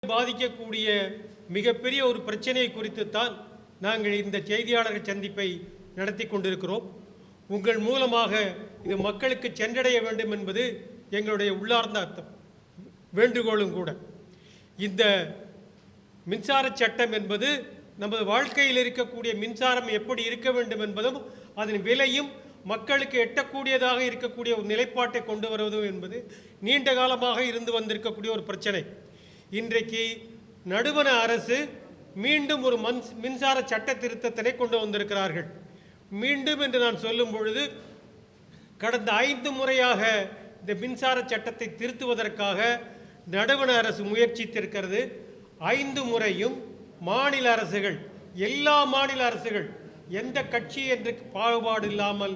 பாதிக்கக்கூடிய மிகப்பெரிய ஒரு பிரச்சனை குறித்து தான் நாங்கள் இந்த செய்தியாளர்கள் சந்திப்பை நடத்தி கொண்டிருக்கிறோம். உங்கள் மூலமாக இது மக்களுக்கு சென்றடைய வேண்டும் என்பது எங்களுடைய உள்ளார்ந்த அர்த்தம் வேண்டுகோளும் கூட. இந்த மின்சார சட்டம் என்பது நமது வாழ்க்கையில் இருக்கக்கூடிய மின்சாரம் எப்படி இருக்க வேண்டும் என்பதும் அதன் விலையும் மக்களுக்கு எட்டக்கூடியதாக இருக்கக்கூடிய ஒரு நிலைப்பாட்டை கொண்டு வருவதும் என்பது நீண்ட காலமாக இருந்து வந்திருக்கக்கூடிய ஒரு பிரச்சனை. இன்றைக்கு நடுவண அரசு மீண்டும் ஒரு மின்சார சட்ட திருத்தத்தினை கொண்டு வந்திருக்கிறார்கள். மீண்டும் என்று நான் சொல்லும் பொழுது கடந்த 5 முறையாக இந்த மின்சார சட்டத்தை திருத்துவதற்காக நடுவண அரசு முயற்சித்திருக்கிறது. 5 முறையும் மாநில அரசுகள், எல்லா மாநில அரசுகள், எந்த கட்சி என்று பாகுபாடு இல்லாமல்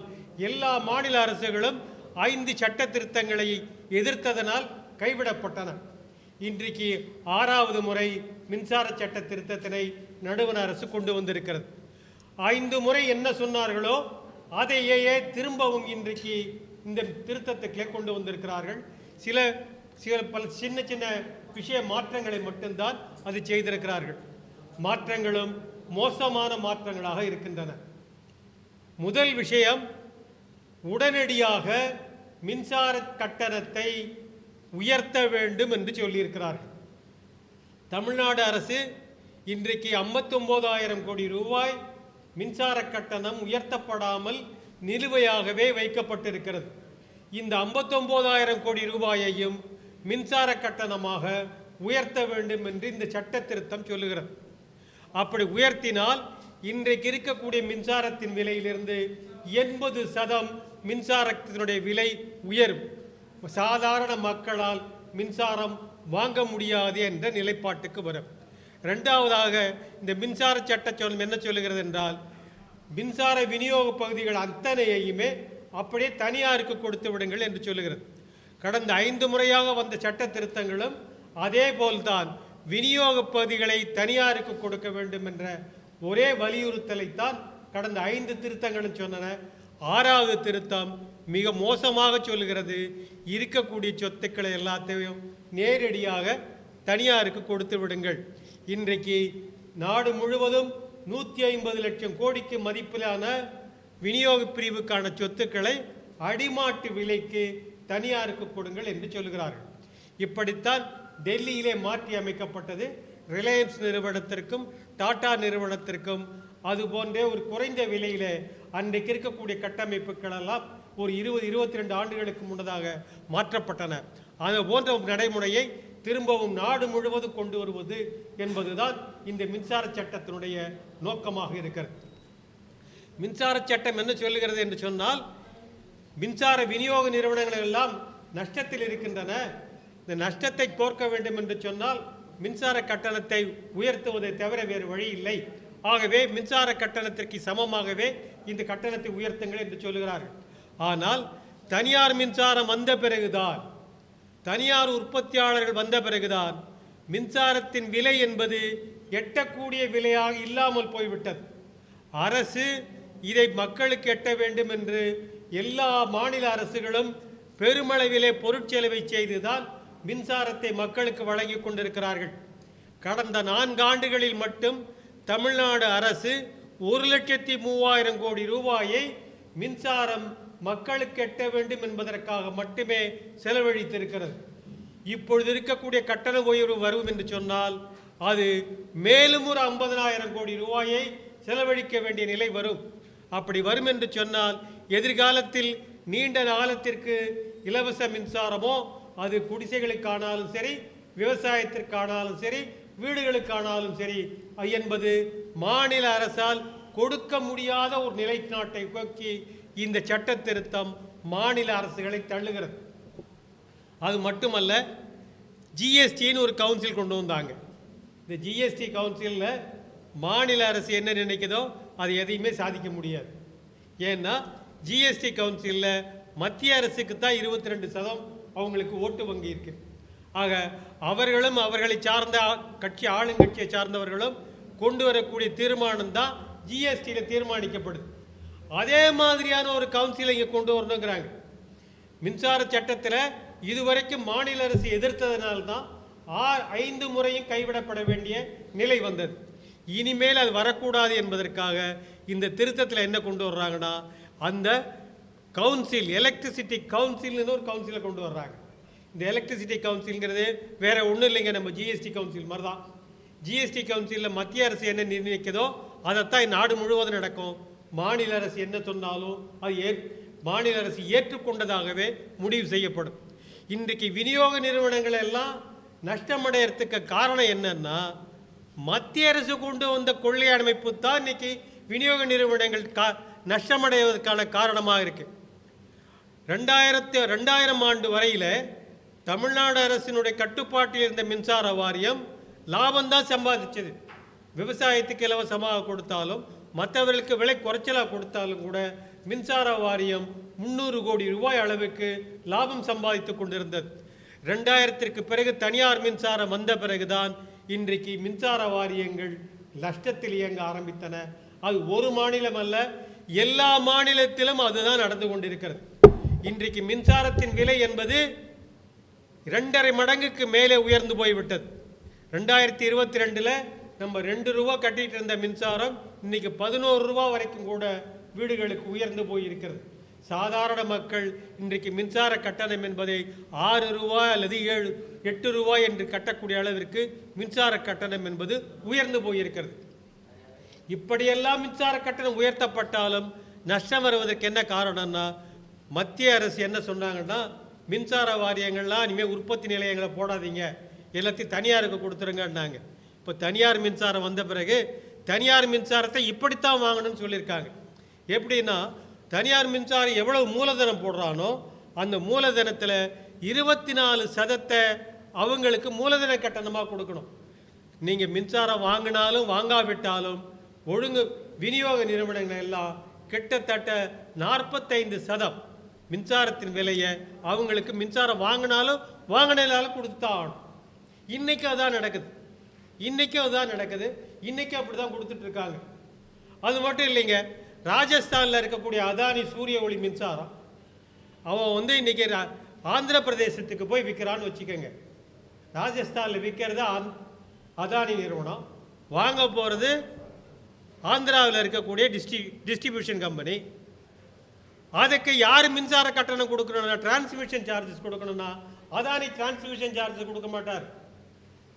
எல்லா மாநில அரசுகளும் 5 சட்ட திருத்தங்களை எதிர்த்ததனால் கைவிடப்பட்டன. இன்றைக்கு 6வது முறை மின்சார சட்ட திருத்தத்தினை நடுவண அரசு கொண்டு வந்திருக்கிறது. 5 முறை என்ன சொன்னார்களோ அதையே திரும்பவும் இன்றைக்கு இந்த திருத்தத்துக்களை கொண்டு வந்திருக்கிறார்கள். பல சின்ன சின்ன விஷய மாற்றங்களை மட்டும்தான் அது செய்திருக்கிறார்கள். மாற்றங்களும் மோசமான மாற்றங்களாக இருக்கின்றன. முதல் விஷயம், உடனடியாக மின்சார கட்டணத்தை உயர்த்த வேண்டும் என்று சொல்லியிருக்கிறார்கள். தமிழ்நாடு அரசு இன்றைக்கு 59,000 கோடி ரூபாய் மின்சார கட்டணம் உயர்த்தப்படாமல் நிலுவையாகவே வைக்கப்பட்டிருக்கிறது. இந்த 59,000 கோடி ரூபாயையும் மின்சார கட்டணமாக உயர்த்த வேண்டும் என்று இந்த சட்ட திருத்தம் சொல்லுகிறது. அப்படி உயர்த்தினால் இன்றைக்கு இருக்கக்கூடிய மின்சாரத்தின் விலையிலிருந்து 80% மின்சாரத்தினுடைய விலை உயரும். சாதாரண மக்களால் மின்சாரம் வாங்க முடியாது என்ற நிலைப்பாட்டுக்கு வரும். ரெண்டாவதாக இந்த மின்சார சட்டம் என்ன சொல்லுகிறது என்றால், மின்சார விநியோக பகுதிகள் அத்தனையுமே அப்படியே தனியாருக்கு கொடுத்து விடுங்கள் என்று சொல்லுகிறது. கடந்த 5 முறையாக வந்த சட்ட திருத்தங்களும் அதே போல்தான் விநியோக பகுதிகளை தனியாருக்கு கொடுக்க வேண்டும் என்ற ஒரே வலியுறுத்தலைத்தான் கடந்த 5 திருத்தங்களும் சொன்னன. 6வது திருத்தம் மிக மோசமாக சொல்லுகிறது, இருக்கக்கூடிய சொத்துக்களை எல்லாத்தையும் நேரடியாக தனியாருக்கு கொடுத்து விடுங்கள். இன்றைக்கு நாடு முழுவதும் 150 லட்சம் கோடிக்கு மதிப்பிலான விநியோக பிரிவுக்கான சொத்துக்களை அடிமாட்டு விலைக்கு தனியாருக்கு கொடுங்கள் என்று சொல்கிறார்கள். இப்படித்தான் டெல்லியிலே மாற்றி அமைக்கப்பட்டது. ரிலையன்ஸ் நிறுவனத்திற்கும் டாடா நிறுவனத்திற்கும் அதுபோன்றே ஒரு குறைந்த விலையில் அன்றைக்கு இருக்கக்கூடிய கட்டமைப்புகள் எல்லாம் ஒரு 20-22 ஆண்டுகளுக்கு முன்னதாக மாற்றப்பட்டன. அது போன்ற ஒரு நடைமுறையை திரும்பவும் நாடு முழுவதும் கொண்டு வருவது என்பதுதான் இந்த மின்சார சட்டத்தினுடைய நோக்கமாக இருக்கிறது. மின்சார சட்டம் என்ன சொல்லுகிறது என்று சொன்னால், மின்சார விநியோக நிறுவனங்கள் எல்லாம் நஷ்டத்தில் இருக்கின்றன. இந்த நஷ்டத்தை போக்க வேண்டும் என்று சொன்னால் மின்சார கட்டணத்தை உயர்த்துவதை தவிர வேறு வழி இல்லை. ஆகவே மின்சார கட்டணத்திற்கு சமமாகவே இந்த கட்டணத்தை உயர்த்துங்கள் என்று சொல்லுகிறார்கள். ஆனால் தனியார் மின்சாரம் வந்த பிறகுதான், தனியார் உற்பத்தியாளர்கள் வந்த பிறகுதான் மின்சாரத்தின் விலை என்பது எட்டக்கூடிய விலையாக இல்லாமல் போய்விட்டது. அரசு இதை மக்களுக்கு எட்ட வேண்டும் என்று எல்லா மாநில அரசுகளும் பெருமளவிலே பொருட்செலவை செய்துதான் மின்சாரத்தை மக்களுக்கு வழங்கி கொண்டிருக்கிறார்கள். கடந்த 4 ஆண்டுகளில் மட்டும் தமிழ்நாடு அரசு 1,03,000 கோடி ரூபாயை மின்சாரம் மக்களுக்கு எட்ட வேண்டும் என்பதற்காக மட்டுமே செலவழித்திருக்கிறது. இப்பொழுது இருக்கக்கூடிய கட்டண உயர்வு வரும் என்று சொன்னால் அது மேலும் ஒரு 50,000 கோடி ரூபாயை செலவழிக்க வேண்டிய நிலை வரும். அப்படி வரும் என்று சொன்னால் எதிர்காலத்தில் நீண்ட காலத்திற்கு இலவச மின்சாரமோ அது குடிசைகளுக்கானாலும் சரி, விவசாயத்திற்கானாலும் சரி, வீடுகளுக்கானாலும் சரி என்பது மாநில அரசால் கொடுக்க முடியாத ஒரு நிலைநாட்டை நோக்கி இந்த சட்ட திருத்தம் மாநில அரசுகளை தள்ளுகிறது. அது மட்டுமல்ல, ஜிஎஸ்டின்னு ஒரு கவுன்சில் கொண்டு வந்தாங்க. இந்த ஜிஎஸ்டி கவுன்சிலில் மாநில அரசு என்ன நினைக்குதோ அது எதையுமே சாதிக்க முடியாது. ஏன்னா ஜிஎஸ்டி கவுன்சிலில் மத்திய அரசுக்கு தான் 22% அவங்களுக்கு ஓட்டு வங்கி இருக்கு. ஆக அவர்களும் அவர்களை சார்ந்த கட்சி, ஆளுங்கட்சியை சார்ந்தவர்களும் கொண்டு வரக்கூடிய தீர்மானம் தான் ஜிஎஸ்டியில் தீர்மானிக்கப்படுது. அதே மாதிரியான ஒரு கவுன்சிலை இங்கே கொண்டு வரணுங்கிறாங்க. மின்சார சட்டத்தில் இதுவரைக்கும் மாநில அரசு எதிர்த்ததனால்தான் 5 முறையும் கைவிடப்பட வேண்டிய நிலை வந்தது. இனிமேல் அது வரக்கூடாது என்பதற்காக இந்த திருத்தத்தில் என்ன கொண்டு வர்றாங்கன்னா, அந்த கவுன்சில், எலக்ட்ரிசிட்டி கவுன்சில்னு ஒரு கவுன்சிலை கொண்டு வர்றாங்க. இந்த எலக்ட்ரிசிட்டி கவுன்சில்ங்கிறது வேற ஒன்றும் இல்லைங்க, நம்ம ஜிஎஸ்டி கவுன்சில் மாதிரி தான். ஜிஎஸ்டி கவுன்சிலில் மத்திய அரசு என்ன நிர்ணயிக்கிறதோ அதைத்தான் நாடு முழுவதும் நடக்கும். மாநில அரசு என்ன சொன்னாலும் அது மாநில அரசு ஏற்றுக்கொண்டதாகவே முடிவு செய்யப்படும். இன்றைக்கு விநியோக நிறுவனங்கள் எல்லாம் நஷ்டமடைகிறதுக்கு காரணம் என்னன்னா, மத்திய அரசு கொண்டு வந்த கொள்ளை அமைப்பு தான் இன்னைக்கு விநியோக நிறுவனங்கள் நஷ்டமடைவதற்கான காரணமாக இருக்கு. 2000 ஆண்டு வரையில் தமிழ்நாடு அரசினுடைய கட்டுப்பாட்டில் இருந்த மின்சார வாரியம் லாபம்தான் சம்பாதிச்சது. விவசாயத்துக்கு இலவசமாக கொடுத்தாலும் மற்றவர்களுக்கு விலை குறைச்சலாக கொடுத்தாலும் கூட மின்சார வாரியம் 300 கோடி ரூபாய் அளவுக்கு லாபம் சம்பாதித்து கொண்டிருந்தது. 2000ற்கு பிறகு தனியார் மின்சாரம் வந்த பிறகுதான் இன்றைக்கு மின்சார வாரியங்கள் நஷ்டத்தில் இயங்க ஆரம்பித்தன. அது ஒரு மாநிலம் அல்ல, எல்லா மாநிலத்திலும் அதுதான் நடந்து கொண்டிருக்கிறது. இன்றைக்கு மின்சாரத்தின் விலை என்பது 2.5 மடங்குக்கு மேலே உயர்ந்து போய்விட்டது. 2022 நம்ம 2 ரூபா கட்டிட்டு இருந்த மின்சாரம் இன்னைக்கு 11 ரூபா வரைக்கும் கூட வீடுகளுக்கு உயர்ந்து போயிருக்கிறது. சாதாரண மக்கள் இன்றைக்கு மின்சார கட்டணம் என்பதை 6 ரூபாய் அல்லது 8 ரூபாய் என்று கட்டக்கூடிய அளவிற்கு மின்சார கட்டணம் என்பது உயர்ந்து போயிருக்கிறது. இப்படியெல்லாம் மின்சார கட்டணம் உயர்த்தப்பட்டாலும் நஷ்டம் வருவதற்கு என்ன காரணம்னா, மத்திய அரசு என்ன சொன்னாங்கன்னா, மின்சார வாரியங்கள்லாம் இனிமேல் உற்பத்தி நிலையங்களை போடாதீங்க, எல்லாத்தையும் தனியாருக்கு கொடுத்துருங்கன்னாங்க. இப்போ தனியார் மின்சாரம் வந்த பிறகு தனியார் மின்சாரத்தை இப்படித்தான் வாங்கணும்னு சொல்லியிருக்காங்க. எப்படின்னா, தனியார் மின்சாரம் எவ்வளவு மூலதனம் போடுறானோ அந்த மூலதனத்தில் 24% அவங்களுக்கு மூலதன கட்டணமாக கொடுக்கணும். நீங்கள் மின்சாரம் வாங்கினாலும் வாங்காவிட்டாலும் ஒழுங்கு விநியோக நிறுவனங்கள் எல்லாம் கிட்டத்தட்ட 45% மின்சாரத்தின் விலையை அவங்களுக்கு மின்சாரம் வாங்கினாலும் வாங்கினாலும் கொடுத்து தான் ஆகணும். இன்றைக்கும் அதுதான் நடக்குது. இன்றைக்கும் அப்படி தான் கொடுத்துட்ருக்காங்க. அது மட்டும் இல்லைங்க, ராஜஸ்தானில் இருக்கக்கூடிய அதானி சூரிய ஒளி மின்சாரம் அவன் இன்றைக்கி ஆந்திர பிரதேசத்துக்கு போய் விற்கிறான்னு வச்சுக்கோங்க. ராஜஸ்தானில் விற்கிறது அதானி நிறுவனம், வாங்க போகிறது ஆந்திராவில் இருக்கக்கூடிய டிஸ்ட்ரிபியூஷன் கம்பெனி. அதுக்கு யார் மின்சார கட்டணம் கொடுக்கணும்னா, டிரான்ஸ்மிஷன் சார்ஜஸ் கொடுக்கணும்னா அதானி டிரான்ஸ்மிஷன் சார்ஜஸ் கொடுக்க மாட்டார்,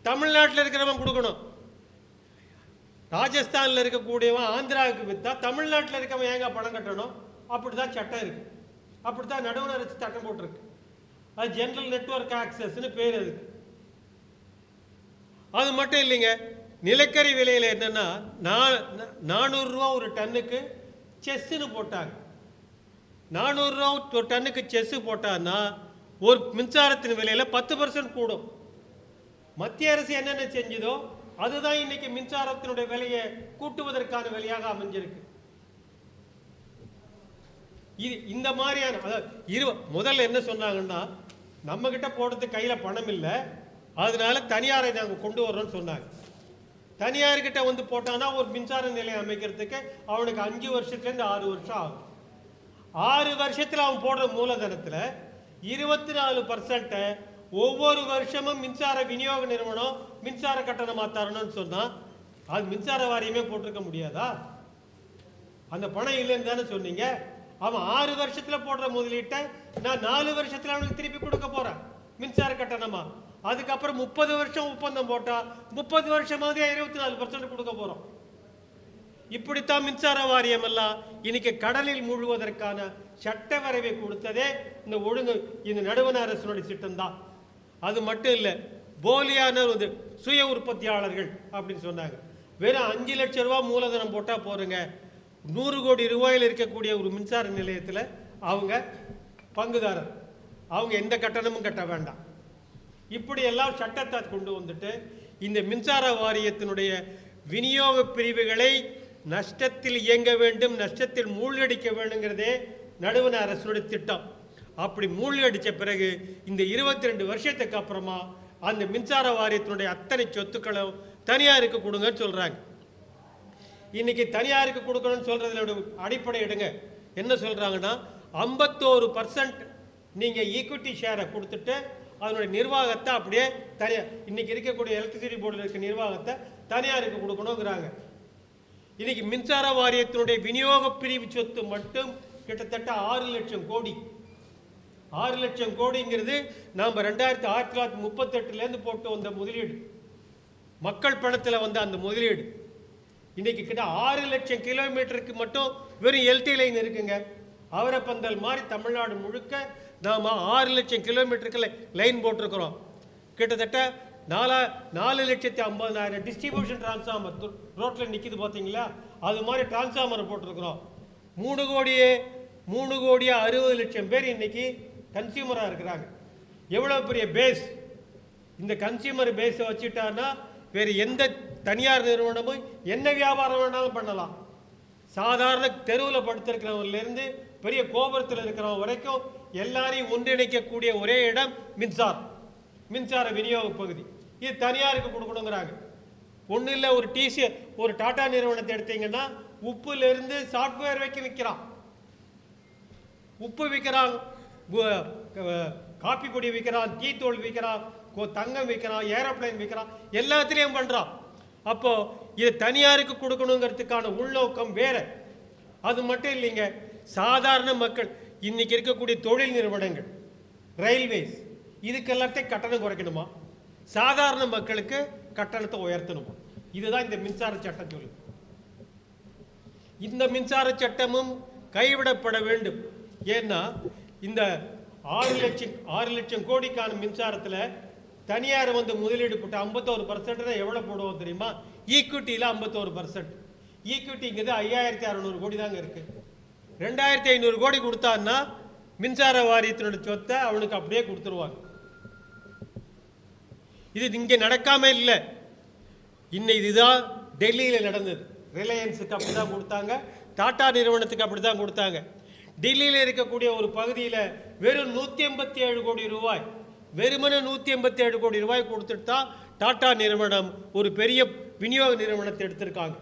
தமிழ்நாட்டில் இருக்கிறவன் கொடுக்கணும். ராஜஸ்தானில் இருக்கக்கூடியவன் ஆந்திராவுக்கு விற்றா தமிழ்நாட்டில் இருக்கவன் ஏங்க பணம் கட்டணும்? அப்படி தான் சட்டம் இருக்கு, அப்படி தான் நடுவண் அரசு சட்டம் போட்டிருக்கு. அது ஜெனரல் நெட்வொர்க் ஆக்சஸ்ன்னு பேர். அதுக்கு அது மட்டும் இல்லைங்க, நிலக்கரி விலையில் என்னன்னா 400 ரூபா ஒரு டன்னுக்கு செஸ்ன்னு போட்டாங்க. 400 ரூபா ஒரு டன்னுக்கு செஸ்ஸு போட்டான்னா ஒரு மின்சாரத்தின் விலையில் 10% கூடும். மத்திய அரசு என்னென்ன செஞ்சதோ அதுதான் இன்னைக்கு மின்சாரத்தினுடைய விலையை கூட்டுவதற்கான விலையாக அமைஞ்சிருக்கு. இது இந்த மாதிரியான முதல்ல என்ன சொன்னாங்கன்னா, நம்ம கிட்ட போடுறதுக்கு கையில் பணம் இல்லை, அதனால தனியாரை நாங்கள் கொண்டு வர்றோம்னு சொன்னாங்க. தனியார்கிட்ட போட்டானா ஒரு மின்சார நிலையம் அமைக்கிறதுக்கு அவனுக்கு 5 வருஷத்துலேருந்து 6 வருஷம் ஆகும். 6 வருஷத்தில் அவன் போடுற மூலதனத்தில் 24% ஒவ்வொரு வருஷமும் மின்சார விநியோக நிறுவனம் மின்சார கட்டணம் தரணும்னு சொன்னால் அது மின்சார வாரியமே போட்டிருக்க முடியாதா? அந்த பணம் இல்லைன்னு தானே சொன்னீங்க. அவன் 6 வருஷத்தில் போடுற முதலீட்டை நான் 4 வருஷத்தில் அவனுக்கு திருப்பி கொடுக்க போகிறேன் மின்சார கட்டணமா. அதுக்கப்புறம் 30 வருஷம் ஒப்பந்தம் போட்டால் 30 வருஷமாவது 24% கொடுக்க போகிறோம். இப்படித்தான் மின்சார வாரியம் எல்லாம் இன்னைக்கு கடலில் மூழ்குவதற்கான சட்ட வரைவை கொடுத்ததே இந்த நடுவண் அரசினுடைய திட்டம் தான். அது மட்டும் இல்லை, போலியான சுய உற்பத்தியாளர்கள் அப்படின்னு சொன்னாங்க. வெறும் 5 லட்சம் ரூபா மூலதனம் போட்டால் போருங்க, 100 கோடி ரூபாயில் இருக்கக்கூடிய ஒரு மின்சார நிலையத்தில் அவங்க பங்குதாரர், அவங்க எந்த கட்டணமும் கட்ட வேண்டாம். இப்படியெல்லாம் சட்டத்தை கொண்டு வந்துட்டு இந்த மின்சார வாரியத்தினுடைய விநியோக பிரிவுகளை நஷ்டத்தில் இயங்க வேண்டும், நஷ்டத்தில் மூழ்கடிக்க வேண்டுங்கிறதே நடுவண் அரசுடைய திட்டம். அப்படி மூழ்கடித்த பிறகு இந்த 22 வருஷத்துக்கு அப்புறமா அந்த மின்சார வாரியத்தினுடைய அத்தனை சொத்துக்களும் தனியாருக்கு கொடுங்கன்னு சொல்கிறாங்க. இன்னைக்கு தனியாருக்கு கொடுக்கணும்னு சொல்கிறதுல அடிப்படை எடுங்க. என்ன சொல்கிறாங்கன்னா, 51% நீங்கள் ஈக்விட்டி ஷேரை கொடுத்துட்டு அதனுடைய நிர்வாகத்தை அப்படியே தனியார், இன்னைக்கு இருக்கக்கூடிய எலக்ட்ரிசிட்டி போர்டில் இருக்க நிர்வாகத்தை தனியாருக்கு கொடுக்கணுங்கிறாங்க. இன்னைக்கு மின்சார வாரியத்தினுடைய விநியோக பிரிவு சொத்து மட்டும் கிட்டத்தட்ட 6 லட்சம் கோடி. 6 லட்சம் கோடிங்கிறது நாம் 1938 போட்டு வந்த முதலீடு, மக்கள் பணத்தில் வந்த அந்த முதலீடு. இன்னைக்கு கிட்ட 6 லட்சம் கிலோமீட்டருக்கு மட்டும் வெறும் எல்டி லைன் இருக்குங்க. அவரப்பந்தல் மாதிரி தமிழ்நாடு முழுக்க நாம் 6 லட்சம் கிலோமீட்டருக்கு லைன் போட்டிருக்கிறோம். கிட்டத்தட்ட 4,50,000 டிஸ்ட்ரிபியூஷன் டிரான்ஸ்ஃபார்மர் ரோட்டில் நிற்கிது பார்த்தீங்களா, அது மாதிரி டிரான்ஸ்ஃபார்மர் போட்டிருக்கிறோம். 3,60,00,000 பேர் இன்னைக்கு கன்சியூமராக இருக்கிறாங்க. எவ்வளோ பெரிய பேஸ்! இந்த கன்சியூமர் பேஸை வச்சுட்டான்னா வேறு எந்த தனியார் நிறுவனமும் என்ன வியாபாரம் வேணாலும் பண்ணலாம். சாதாரண தெருவில் படுத்திருக்கிறவங்கலேருந்து பெரிய கோபுரத்தில் இருக்கிறவங்க வரைக்கும் எல்லாரையும் ஒன்றிணைக்கக்கூடிய ஒரே இடம் மின்சார விநியோக பகுதி. இது தனியாருக்கு கொடுக்கணுங்கிறாங்க. ஒன்றும் இல்லை, ஒரு டாடா நிறுவனத்தை எடுத்தீங்கன்னா உப்புலேருந்து சாஃப்ட்வேர் வைக்க விற்கிறான். உப்பு விற்கிறான், காப்பி பொடி விற்கிறான், டீ தூள் விற்கிறான், தங்கம் விற்கிறான், ஏரோப்ளைன் விற்கிறான், எல்லாத்துலேயும் பண்ணுறான். அப்போ இது தனியாருக்கு கொடுக்கணுங்கிறதுக்கான உள்நோக்கம் வேற. அது மட்டும் இல்லைங்க, சாதாரண மக்கள் இன்னைக்கு இருக்கக்கூடிய தொழில் நிறுவனங்கள், ரயில்வேஸ், இதுக்கு எல்லாத்தையும் கட்டணம் குறைக்கணுமா, சாதாரண மக்களுக்கு கட்டணத்தை உயர்த்தணுமா? இதுதான் இந்த மின்சார சட்டம் சொல்லு. இந்த மின்சார சட்டமும் கைவிடப்பட வேண்டும். ஏன்னா இந்த 6 லட்சம் கோடிக்கான மின்சாரத்தில் தனியார் வந்து முதலீடு போட்டு 51% எவ்வளோ போடுவோம் தெரியுமா? ஈக்விட்டியில் 51%. ஈக்விட்டிங்கிறது 5,600 கோடி தாங்க இருக்கு. 2,500 கோடி கொடுத்தான்னா மின்சார வாரியத்தினுடைய சொத்தை அவனுக்கு அப்படியே கொடுத்துருவாங்க. இது இங்கே நடக்காம இல்லை. இதுதான் டெல்லியில் நடந்தது. ரிலையன்ஸுக்கு அப்படி தான் கொடுத்தாங்க, டாடா நிறுவனத்துக்கு அப்படி தான் கொடுத்தாங்க. டெல்லியில் இருக்கக்கூடிய ஒரு பகுதியில் வெறும் 187 கோடி ரூபாய், வெறுமனே 187 கோடி ரூபாய் கொடுத்துட்டு தான் டாடா நிறுவனம் ஒரு பெரிய விநியோக நிறுவனத்தை எடுத்திருக்காங்க.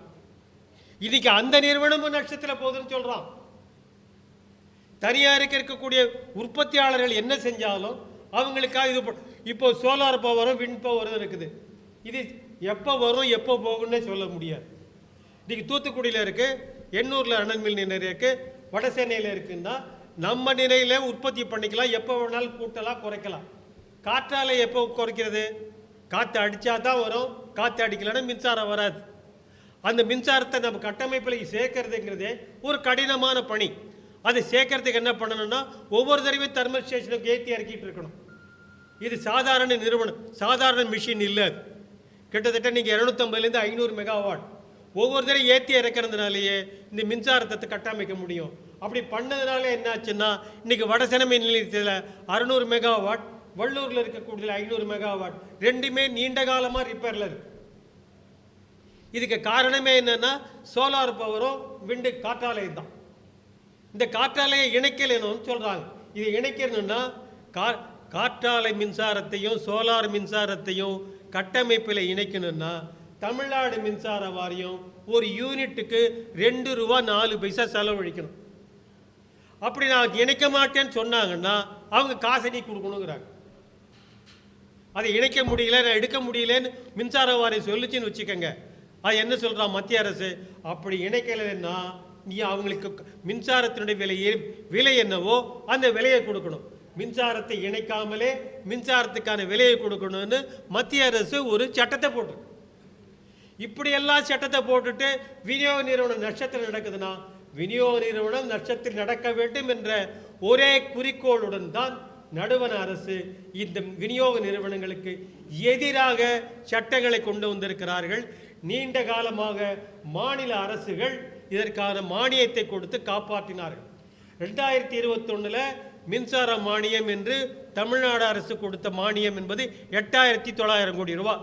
இன்னைக்கு அந்த நிறுவனமும் நட்சத்திர போகுதுன்னு சொல்றான். தனியாருக்கு இருக்கக்கூடிய உற்பத்தியாளர்கள் என்ன செஞ்சாலும் அவங்களுக்காக இது இப்போ சோலார் பவரும் விண்ட் பவரும் இருக்குது. இது எப்போ வரும் எப்போ போகும்னே சொல்ல முடியாது. இன்னைக்கு தூத்துக்குடியில் இருக்கு, எண்ணூரில் அனல் மில் நிலையம் இருக்கு, வடசென்னையில் இருக்குன்னா நம்ம நிலையில் உற்பத்தி பண்ணிக்கலாம், எப்போ வேணாலும் கூட்டலாம் குறைக்கலாம். காற்றாலை எப்போ குறைக்கிறது? காற்று அடித்தா தான் வரும், காற்று அடிக்கலைன்னா மின்சாரம் வராது. அந்த மின்சாரத்தை நம்ம கட்டமைப்பில் சேர்க்கறதுங்கிறதே ஒரு கடினமான பணி. அதை சேர்க்கறதுக்கு என்ன பண்ணணும்னா ஒவ்வொரு தடவையும் தெர்மல் ஸ்டேஷனுக்கு ஏற்றி இறக்கிட்டு இருக்கணும். இது சாதாரண நிறுவனம், சாதாரண மிஷின் இல்லை. கிட்டத்தட்ட நீங்கள் 250லேருந்து 500 மெகாவாட் ஒவ்வொரு தடவை ஏற்றி இறக்கிறதுனாலேயே இந்த மின்சாரத்தை கட்டமைக்க முடியும். அப்படி பண்ணதுனால என்னாச்சுன்னா இன்னைக்கு வடசென்னை மின் நிலையத்தில் 600 மெகாவாட், வள்ளூரில் இருக்கக்கூடிய 500 மெகாவாட், ரெண்டுமே நீண்ட காலமாக ரிப்பேரில் இருக்கு. இதுக்கு காரணமே என்னன்னா சோலார் பவரும் விண்டு காற்றாலை தான். இந்த காற்றாலையை இணைக்கலன்னு சொல்கிறாங்க. இது இணைக்கணும்னா காற்றாலை மின்சாரத்தையும் சோலார் மின்சாரத்தையும் கட்டமைப்பில் இணைக்கணும்னா தமிழ்நாடு மின்சார வாரியம் ஒரு யூனிட்டுக்கு 2 ரூபா 4 பைசா செலவழிக்கணும். அப்படி நான் இணைக்க மாட்டேன்னு சொன்னாங்கன்னா அவங்க காசை நீ கொடுக்கணுங்கிறாங்க. அதை இணைக்க முடியல, நான் எடுக்க முடியலன்னு மின்சார வாரியம் சொல்லிச்சுன்னு வச்சுக்கோங்க. அது என்ன சொல்கிறான் மத்திய அரசு? அப்படி இணைக்கலைன்னா நீ அவங்களுக்கு மின்சாரத்தினுடைய விலை என்னவோ அந்த விலையை கொடுக்கணும். மின்சாரத்தை இணைக்காமலே மின்சாரத்துக்கான விலையை கொடுக்கணும்னு மத்திய அரசு ஒரு சட்டத்தை போட்டு, இப்படியெல்லாம் சட்டத்தை போட்டுட்டு விநியோக நிறுவனம் நஷ்டத்தில் நடக்குதுன்னா விநியோக நிறுவனம் நஷ்டத்தில் நடக்க வேண்டும் என்ற ஒரே குறிக்கோளுடன் தான் நடுவண அரசு இந்த விநியோக நிறுவனங்களுக்கு எதிராக சட்டங்களை கொண்டு வந்திருக்கிறார்கள். நீண்ட காலமாக மாநில அரசுகள் இதற்கான மானியத்தை கொடுத்து காப்பாற்றினார்கள். 2021 மின்சார மானியம் என்று தமிழ்நாடு அரசு கொடுத்த மானியம் என்பது 8,900 கோடி ரூபாய்.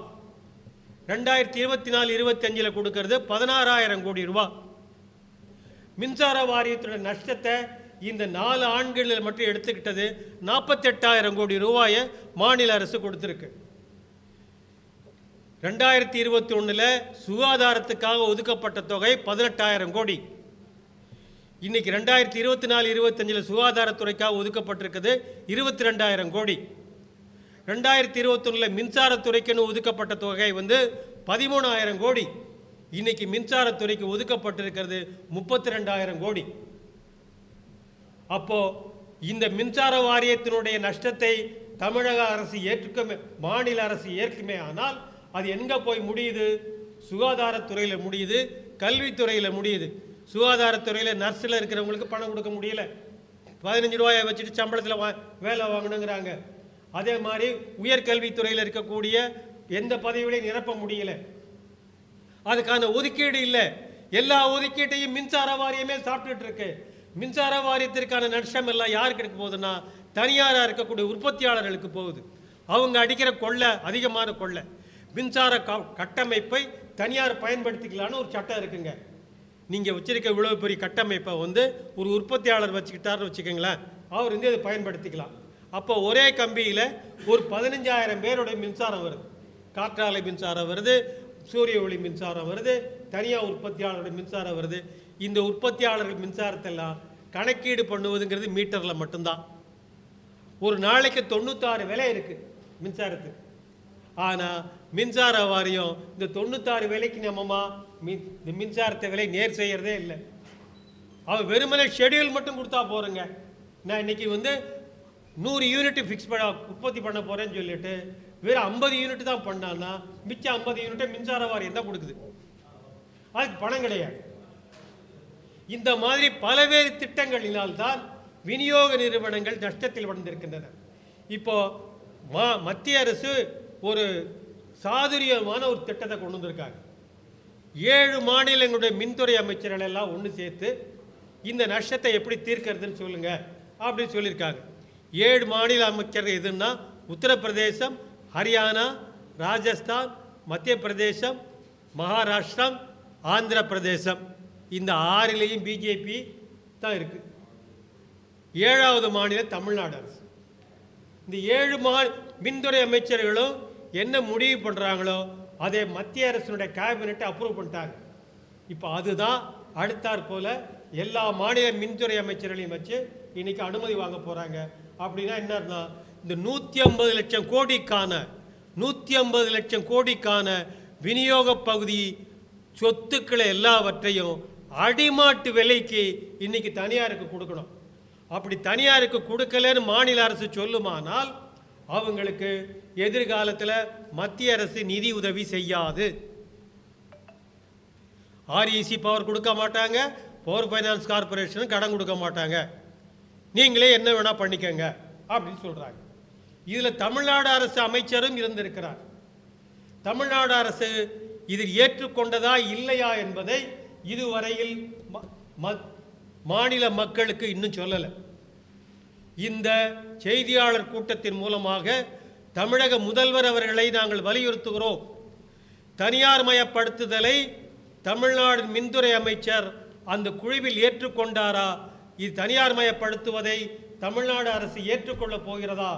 2024-25 கொடுக்கிறது 16,000 கோடி ரூபாய். மின்சார வாரியத்துடைய நஷ்டத்தை இந்த 4 ஆண்டுகளில் மட்டும் எடுத்துக்கிட்டது 48,000 கோடி ரூபாயை மாநில அரசு கொடுத்திருக்கு. 2021 சுகாதாரத்துக்காக ஒதுக்கப்பட்ட தொகை 18,000 கோடி. இன்னைக்கு 2024-25 சுகாதாரத்துறைக்காக ஒதுக்கப்பட்டிருக்குது 22,000 கோடி. 2021 மின்சாரத்துறைக்குன்னு ஒதுக்கப்பட்ட தொகை வந்து 13,000 கோடி. இன்னைக்கு மின்சாரத்துறைக்கு ஒதுக்கப்பட்டிருக்கிறது 32,000 கோடி. அப்போ இந்த மின்சார வாரியத்தினுடைய நஷ்டத்தை தமிழக அரசு ஏற்றுக்குமே, மாநில அரசு ஏற்குமே ஆனால் அது எங்கே போய் முடியுது? சுகாதாரத்துறையில் முடியுது, கல்வித்துறையில் முடியுது. சுகாதாரத்துறையில் நர்ஸில் இருக்கிறவங்களுக்கு பணம் கொடுக்க முடியல, 15 ரூபாயை வச்சுட்டு சம்பளத்தில் வேலை வாங்கணுங்கிறாங்க. அதே மாதிரி உயர்கல்வித்துறையில் இருக்கக்கூடிய எந்த பதவிகளையும் நிரப்ப முடியல, அதுக்கான ஒதுக்கீடு இல்லை. எல்லா ஒதுக்கீட்டையும் மின்சார வாரியமே சாப்பிட்டுட்டு இருக்கு. மின்சார வாரியத்திற்கான நஷ்டம் எல்லாம் யாருக்கு இருக்க போகுதுன்னா தனியாராக இருக்கக்கூடிய உற்பத்தியாளர்களுக்கு போகுது. அவங்க அடிக்கிற கொள்ளை அதிகமான கொள்ளை. மின்சார கட்டமைப்பை தனியார் பயன்படுத்திக்கலான்னு ஒரு சட்டம் இருக்குங்க. நீங்கள் வச்சிருக்க இவ்வளோ பெரிய கட்டமைப்பை வந்து ஒரு உற்பத்தியாளர் வச்சுக்கிட்டாருன்னு வச்சுக்கோங்களேன், அவர் வந்து அதை பயன்படுத்திக்கலாம். அப்போ ஒரே கம்பியில் ஒரு 15,000 பேருடைய மின்சாரம் வருது. காற்றாலை மின்சாரம் வருது, சூரிய ஒளி மின்சாரம் வருது, தனியார் உற்பத்தியாளருடைய மின்சாரம் வருது. இந்த உற்பத்தியாளர்கள் மின்சாரத்தெல்லாம் கணக்கீடு பண்ணுவதுங்கிறது மீட்டரில் மட்டும்தான். ஒரு நாளைக்கு 96 விலை இருக்குது மின்சாரத்துக்கு. ஆனால் மின்சார வாரியம் இந்த 96 விலைக்கு நம்மமா இந்த மின்சாரத்தை விலை நேர் செய்கிறதே இல்லை. அவன் வெறுமனே ஷெடியூல் மட்டும் கொடுத்தா போகிறேங்க, நான் இன்றைக்கி வந்து 100 யூனிட் ஃபிக்ஸ் பண்ண உற்பத்தி பண்ண போகிறேன்னு சொல்லிட்டு வெறும் 50 யூனிட் தான் பண்ணான்னா மிச்சம் 50 யூனிட்டை மின்சார வாரியம் தான் கொடுக்குது. அதுக்கு பணம் கிடையாது. இந்த மாதிரி பல்வேறு திட்டங்களினால்தான் விநியோக நிறுவனங்கள் நஷ்டத்தில் வளர்ந்திருக்கின்றன. இப்போ மத்திய அரசு ஒரு சாதுரியமான ஒரு திட்டத்தை கொண்டு வந்திருக்காங்க. 7 மாநிலங்களுடைய மின்துறை அமைச்சர்கள் எல்லாம் ஒன்று சேர்த்து இந்த நஷ்டத்தை எப்படி தீர்க்கிறதுன்னு சொல்லுங்க அப்படின்னு சொல்லியிருக்காங்க. 7 மாநில அமைச்சர்கள் எதுன்னா உத்தரப்பிரதேசம், ஹரியானா, ராஜஸ்தான், மத்திய பிரதேசம், மகாராஷ்டிரம், ஆந்திர பிரதேசம். இந்த 6லேயும் பிஜேபி தான் இருக்கு. 7வது மாநிலம் தமிழ்நாடு அரசு. இந்த 7 மின்துறை அமைச்சர்களும் என்ன முடிவு பண்ணுறாங்களோ அதை மத்திய அரசினுடைய கேபினெட்டை அப்ரூவ் பண்ணிட்டாங்க. இப்போ அதுதான் அடுத்தாற் போல எல்லா மாநில மின்துறை அமைச்சர்களையும் வச்சு இன்னைக்கு அனுமதி வாங்க போகிறாங்க. அப்படின்னா என்னன்னா இந்த 150 லட்சம் கோடிக்கான விநியோக பகுதி சொத்துக்களை எல்லாவற்றையும் அடிமாட்டு விலைக்கு இன்னைக்கு தனியாருக்கு கொடுக்கணும். அப்படி தனியாருக்கு கொடுக்கலன்னு மாநில அரசு சொல்லுமானால் அவங்களுக்கு எதிர்காலத்தில் மத்திய அரசு நிதி உதவி செய்யாது. ஆர்இசி பவர் கொடுக்க மாட்டாங்க, பவர் ஃபைனான்ஸ் கார்பரேஷன் கடன் கொடுக்க மாட்டாங்க, நீங்களே என்ன வேணால் பண்ணிக்கங்க அப்படின்னு சொல்கிறாங்க. இதில் தமிழ்நாடு அரசு அமைச்சரும் இருந்திருக்கிறார். தமிழ்நாடு அரசு இதில் ஏற்றுக்கொண்டதா இல்லையா என்பதை இதுவரையில் மாநில மக்களுக்கு இன்னும் சொல்லலை. இந்த செய்தியாளர் கூட்டத்தின் மூலமாக தமிழக முதல்வர் அவர்களை நாங்கள் வலியுறுத்துகிறோம். தனியார் மயப்படுத்துதலை தமிழ்நாடு மின்துறை அமைச்சர் அந்த குழுவில் ஏற்றுக்கொண்டாரா? இது தனியார் மயப்படுத்துவதை தமிழ்நாடு அரசு ஏற்றுக்கொள்ளப் போகிறதா,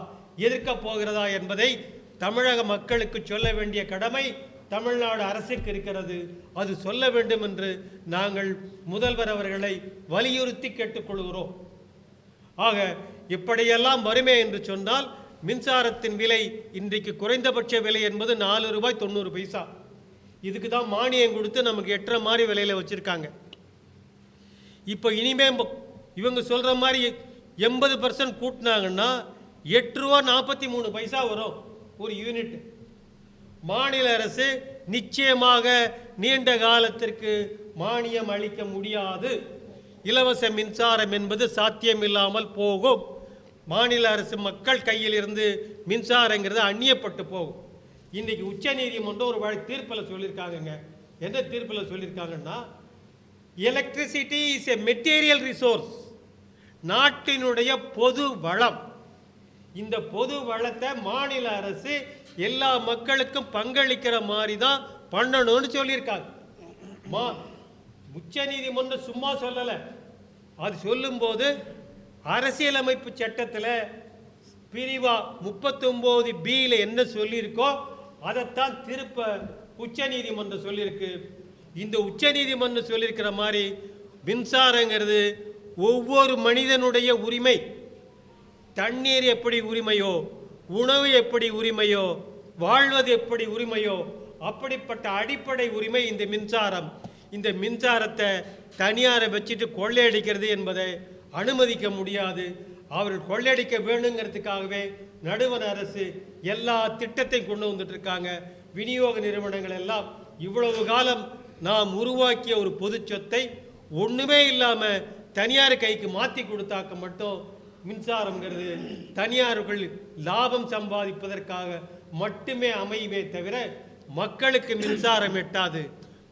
எதிர்க்கப் போகிறதா என்பதை தமிழக மக்களுக்கு சொல்ல வேண்டிய கடமை தமிழ்நாடு அரசுக்கு இருக்கிறது. அது சொல்ல வேண்டும் என்று நாங்கள் முதல்வர் அவர்களை வலியுறுத்தி கேட்டுக்கொள்கிறோம். ஆக இப்படியெல்லாம் வருமே என்று சொன்னால் மின்சாரத்தின் விலை இன்றைக்கு குறைந்தபட்ச விலை என்பது 4 ரூபாய் 90 பைசா. இதுக்கு தான் மானியம் கொடுத்து நமக்கு எட்டுற மாதிரி விலையில் வச்சுருக்காங்க. இப்போ இனிமே இவங்க சொல்கிற மாதிரி 80% கூட்டினாங்கன்னா 8 ரூபா 43 பைசா வரும் ஒரு யூனிட். மாநில அரசு நிச்சயமாக நீண்ட காலத்திற்கு மானியம் அளிக்க முடியாது. இலவச மின்சாரம் என்பது சாத்தியமில்லாமல் போகும். மாநில அரசு மக்கள் கையில் இருந்து மின்சாரங்கிறது அந்நியப்பட்டு போகும். இன்றைக்கி உச்ச நீதிமன்றம் ஒரு தீர்ப்பில் சொல்லியிருக்காங்கங்க. என்ன தீர்ப்பில் சொல்லியிருக்காங்கன்னா, electricity is a material resource, நாட்டினுடைய பொது வளம். இந்த பொது வளத்தை மாநில அரசு எல்லா மக்களுக்கும் பங்களிக்கிற மாதிரி தான் பண்ணணும்னு சொல்லியிருக்காங்க. உச்ச நீதிமன்றம் சும்மா சொல்லலை. அது சொல்லும்போது அரசியலமைப்பு சட்டத்தில் பிரிவா 39B என்ன சொல்லியிருக்கோ அதைத்தான் திருப்ப உச்ச நீதிமன்றம் சொல்லியிருக்கு. இந்த உச்ச நீதிமன்றம் சொல்லியிருக்கிற மாதிரி மின்சாரங்கிறது ஒவ்வொரு மனிதனுடைய உரிமை. தண்ணீர் எப்படி உரிமையோ உணவு எப்படி உரிமையோ, வாழ்வது எப்படி உரிமையோ, அப்படிப்பட்ட அடிப்படை உரிமை இந்த மின்சாரம். இந்த மின்சாரத்தை தனியாரை வச்சுட்டு கொள்ளையடிக்கிறது என்பதை அனுமதிக்க முடியாது. அவர்கள் கொள்ளையடிக்க வேணுங்கிறதுக்காகவே நடுவண் அரசு எல்லா திட்டத்தையும் கொண்டு வந்துட்டு இருக்காங்க. விநியோக நிறுவனங்கள் எல்லாம் இவ்வளவு காலம் நாம் உருவாக்கிய ஒரு பொது சொத்தை ஒன்றுமே இல்லாமல் தனியார் கைக்கு மாற்றி கொடுத்தாக்க மட்டும் மின்சாரங்கிறது தனியார்கள் லாபம் சம்பாதிப்பதற்காக மட்டுமே அமையுமே தவிர மக்களுக்கு மின்சாரம் எட்டாது.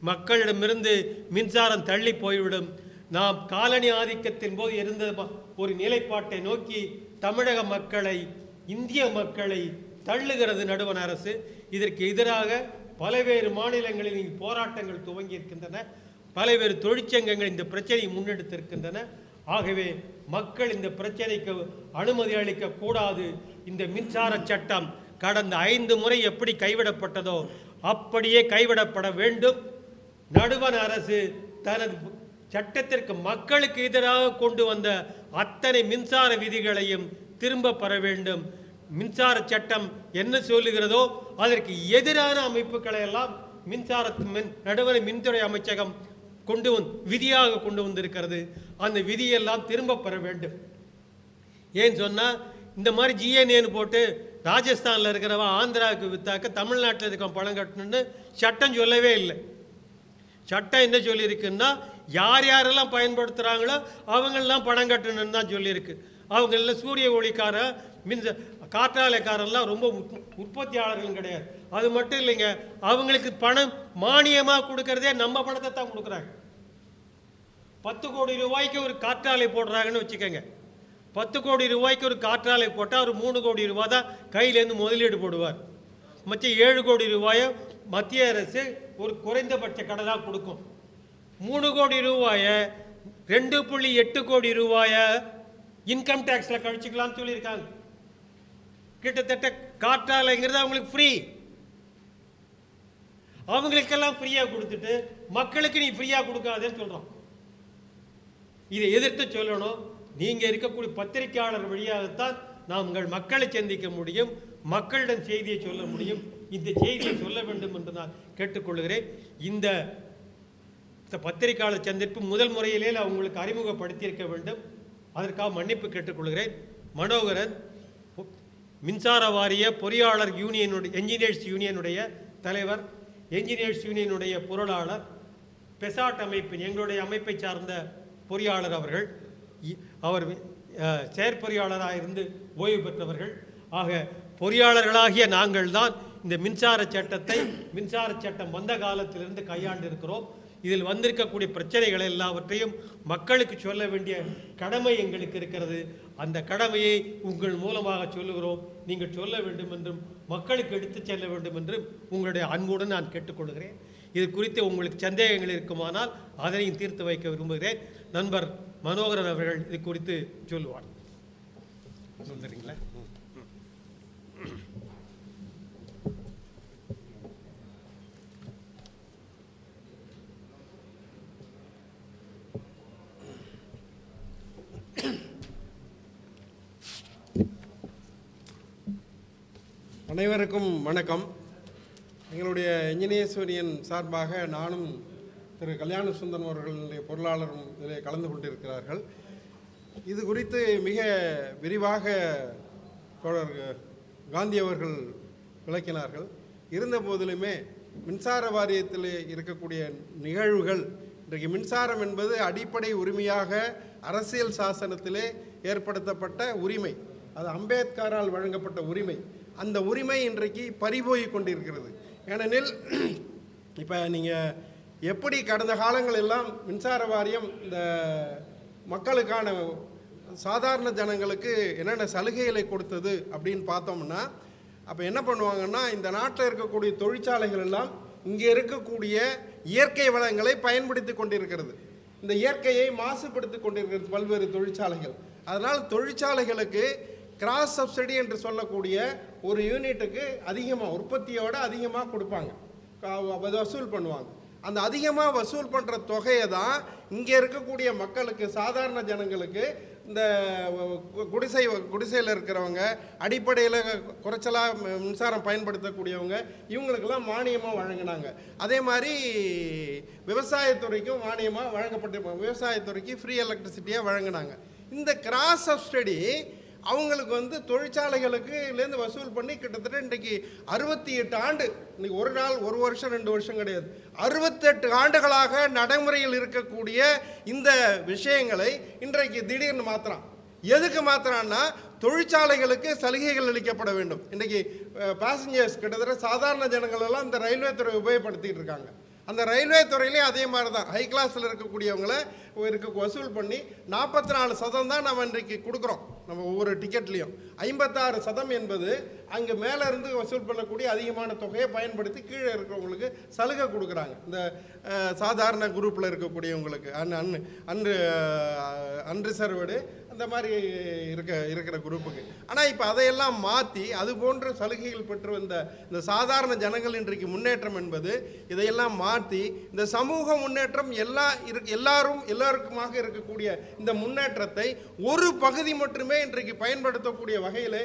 மக்களிடமிருந்து மின்சாரம் தள்ளி போய்விடும். நாம் காலனி ஆதிக்கத்தின் போது இருந்த ஒரு நிலைப்பாட்டை நோக்கி தமிழக மக்களை, இந்திய மக்களை தள்ளுகிறது நடுவண் அரசு. இதற்கு எதிராக பல்வேறு மாநிலங்களில் போராட்டங்கள் துவங்கி இருக்கின்றன. பல்வேறு தொழிற்சங்கங்கள் இந்த பிரச்சனையை முன்னெடுத்திருக்கின்றன. ஆகவே மக்கள் இந்த பிரச்சனைக்கு அனுமதி அளிக்க கூடாது. இந்த மின்சார சட்டம் கடந்த 5 முறை எப்படி கைவிடப்பட்டதோ அப்படியே கைவிடப்பட வேண்டும். நடுவண் அரசு தனது சட்டத்திற்கு மக்களுக்கு எதிராக கொண்டு வந்த அத்தனை மின்சார விதிகளையும் திரும்ப பெற வேண்டும். மின்சார சட்டம் என்ன சொல்லுகிறதோ அதற்கு எதிரான அமைப்புகளை எல்லாம் நடுவண் மின்துறை அமைச்சகம் விதியாக கொண்டு வந்திருக்கிறது. அந்த விதியெல்லாம் திரும்ப பெற வேண்டும். ஏன்னு சொன்னால் இந்த மாதிரி ஜிஎன்ஏன்னு போட்டு ராஜஸ்தானில் இருக்கிறவன் ஆந்திராவுக்கு வித்தாக்க தமிழ்நாட்டில் இருக்க பணம் கட்டணும்னு சட்டம் சொல்லவே இல்லை. சட்டம் என்ன சொல்லியிருக்குன்னா யார் யாரெல்லாம் பயன்படுத்துகிறாங்களோ அவங்களெல்லாம் பணம் கட்டணும்னு தான் சொல்லியிருக்கு. அவங்கள சூரிய ஒளிக்கார காற்றாலைக்காரெல்லாம் ரொம்ப உற்பத்தியாளர்களும் கிடையாது. அது மட்டும் இல்லைங்க, அவங்களுக்கு பணம் மானியமாக கொடுக்கறதே நம்ம பணத்தை தான் கொடுக்குறாங்க. 10 கோடி ரூபாய்க்கு ஒரு காற்றாலை போடுறாங்கன்னு வச்சுக்கோங்க. 10 கோடி ரூபாய்க்கு ஒரு காற்றாலை போட்டால் ஒரு 3 கோடி ரூபா தான் கையிலேருந்து முதலீடு போடுவார். மற்ற 7 கோடி ரூபாயை மத்திய அரசு ஒரு குறைந்தபட்ச கடனாக கொடுக்கும். 3 கோடி ரூபாயை 2.8 கோடி ரூபாயை இன்கம் டேக்ஸில் கழிச்சுக்கலாம்னு சொல்லியிருக்காங்க. கிட்டத்தட்ட காற்றாலைங்கிறது அவங்களுக்கு ஃப்ரீ. அவங்களுக்கெல்லாம் ஃப்ரீயாக கொடுத்துட்டு மக்களுக்கு நீ ஃப்ரீயாக கொடுக்காதேன்னு சொல்கிறோம். இதை எதிர்த்து சொல்லணும். நீங்கள் இருக்கக்கூடிய பத்திரிகையாளர் வழியாகத்தான் நாம் உங்கள் மக்களை சந்திக்க முடியும், மக்களிடம் செய்தியை சொல்ல முடியும். இந்த செய்தியை சொல்ல வேண்டும் என்று நான் கேட்டுக்கொள்கிறேன். இந்த பத்திரிகையாளர் சந்திப்பு முதல் முறையிலே அவங்களுக்கு அறிமுகப்படுத்தியிருக்க வேண்டும். அதற்காக மன்னிப்பு கேட்டுக்கொள்கிறேன். மனோகரன் மின்சார வாரிய பொறியாளர் யூனியனுடைய என்ஜினியர்ஸ் யூனியனுடைய தலைவர், என்ஜினியர்ஸ் யூனியனுடைய பொருளாளர், பெசாட் அமைப்பின் எங்களுடைய அமைப்பை சார்ந்த பொறியாளர் அவர்கள். அவர் செயற்பொறியாளராக இருந்து ஓய்வு பெற்றவர்கள். ஆக பொறியாளர்களாகிய நாங்கள் தான் இந்த மின்சார சட்டம் வந்த காலத்திலிருந்து கையாண்டு இருக்கிறோம். இதில் வந்திருக்கக்கூடிய பிரச்சனைகள் எல்லாவற்றையும் மக்களுக்கு சொல்ல வேண்டிய கடமை எங்களுக்கு இருக்கிறது. அந்த கடமையை உங்கள் மூலமாக சொல்லுகிறோம். நீங்கள் சொல்ல வேண்டும் என்றும் மக்களுக்கு எடுத்து செல்ல வேண்டும் என்றும் உங்களுடைய அன்புடன் நான் கேட்டுக்கொள்கிறேன். இது குறித்து உங்களுக்கு சந்தேகங்கள் இருக்குமானால் அதனையும் தீர்த்து வைக்க விரும்புகிறேன். நண்பர் மனோகரன் அவர்கள் இது குறித்து சொல்லுவார். சொல்லுறீங்களா? அனைவருக்கும் வணக்கம். எங்களுடைய என்ஜினியர்ஸ் யூனியன் சார்பாக நானும் திரு கல்யாண சுந்தரம் அவர்களுடைய பொருளாளரும் இதில் கலந்து கொண்டிருக்கிறார்கள். இது குறித்து மிக விரிவாக தோழர் காந்தி அவர்கள் விளக்கினார்கள். இருந்த போதிலுமே மின்சார வாரியத்தில் இருக்கக்கூடிய நிகழ்வுகள், இன்றைக்கு மின்சாரம் என்பது அடிப்படை உரிமையாக அரசியல் சாசனத்திலே ஏற்படுத்தப்பட்ட உரிமை, அது அம்பேத்கரால் வழங்கப்பட்ட உரிமை. அந்த உரிமை இன்றைக்கு பறிபோய் கொண்டிருக்கிறது. ஏனெனில் இப்போ நீங்கள் எப்படி கடந்த காலங்கள் எல்லாம் மின்சார வாரியம் இந்த மக்களுக்கான சாதாரண ஜனங்களுக்கு என்னென்ன சலுகைகளை கொடுத்தது அப்படின்னு பார்த்தோம்னா, அப்போ என்ன பண்ணுவாங்கன்னா, இந்த நாட்டில் இருக்கக்கூடிய தொழிற்சாலைகள் எல்லாம் இங்கே இருக்கக்கூடிய இயற்கை வளங்களை பயன்படுத்தி கொண்டிருக்கிறது. இந்த இயற்கையை மாசுபடுத்தி கொண்டிருக்கிறது பல்வேறு தொழிற்சாலைகள். அதனால் தொழிற்சாலைகளுக்கு கிராஸ் சப்சிடி என்று சொல்லக்கூடிய ஒரு யூனிட்டுக்கு அதிகமாக, உற்பத்தியோடு அதிகமாக கொடுப்பாங்க, வசூல் பண்ணுவாங்க. அந்த அதிகமாக வசூல் பண்ணுற தொகையை தான் இங்கே இருக்கக்கூடிய மக்களுக்கு, சாதாரண ஜனங்களுக்கு, இந்த குடிசையில் இருக்கிறவங்க, அடிப்படையில் குறைச்சலாக மின்சாரம் பயன்படுத்தக்கூடியவங்க, இவங்களுக்கெல்லாம் மானியமாக வழங்கினாங்க. அதே மாதிரி விவசாயத்துறைக்கும் மானியமாக வழங்கப்பட்டு விவசாயத்துறைக்கு ஃப்ரீ எலக்ட்ரிசிட்டியாக வழங்கினாங்க. இந்த கிராஸ் சப்சிடி அவங்களுக்கு வந்து தொழிற்சாலைகளுக்குலேருந்து வசூல் பண்ணி கிட்டத்தட்ட இன்றைக்கு 68 ஆண்டு, இன்னைக்கு ஒரு நாள், ஒரு வருஷம், 2 வருஷம் கிடையாது, 68 ஆண்டுகளாக நடைமுறையில் இருக்கக்கூடிய இந்த விஷயங்களை இன்றைக்கு திடீர்னு மாற்றுறான். எதுக்கு மாற்றுறான்னா, தொழிற்சாலைகளுக்கு சலுகைகள் அளிக்கப்பட வேண்டும். இன்றைக்கி பேசஞ்சர்ஸ் கிட்டத்தட்ட சாதாரண ஜனங்கள் எல்லாம் இந்த ரயில்வே துறை உபயோகப்படுத்திகிட்டு இருக்காங்க. அந்த ரயில்வே துறையிலையும் அதே மாதிரி தான் ஹை கிளாஸில் இருக்கக்கூடியவங்கள வசூல் பண்ணி 44% தான் நம்ம இன்றைக்கு கொடுக்குறோம். நம்ம ஒவ்வொரு டிக்கெட்லேயும் 56% என்பது அங்கே மேலே இருந்து வசூல் பண்ணக்கூடிய அதிகமான தொகையை பயன்படுத்தி கீழே இருக்கிறவங்களுக்கு சலுகை கொடுக்குறாங்க. இந்த சாதாரண குரூப்பில் இருக்கக்கூடியவங்களுக்கு அன்ரிசர்வ்டு அந்த மாதிரி இருக்கிற குரூப்புக்கு. ஆனால் இப்போ அதையெல்லாம் மாற்றி அது போன்ற சலுகைகள் பெற்று வந்த இந்த சாதாரண ஜனங்கள் இன்றைக்கு முன்னேற்றம் என்பது இதையெல்லாம் மாற்றி இந்த சமூக முன்னேற்றம் எல்லாருக்குமாக இருக்கக்கூடிய இந்த முன்னேற்றத்தை ஒரு பகுதி மட்டுமே இன்றைக்கு பயன்படுத்தக்கூடிய வகையில்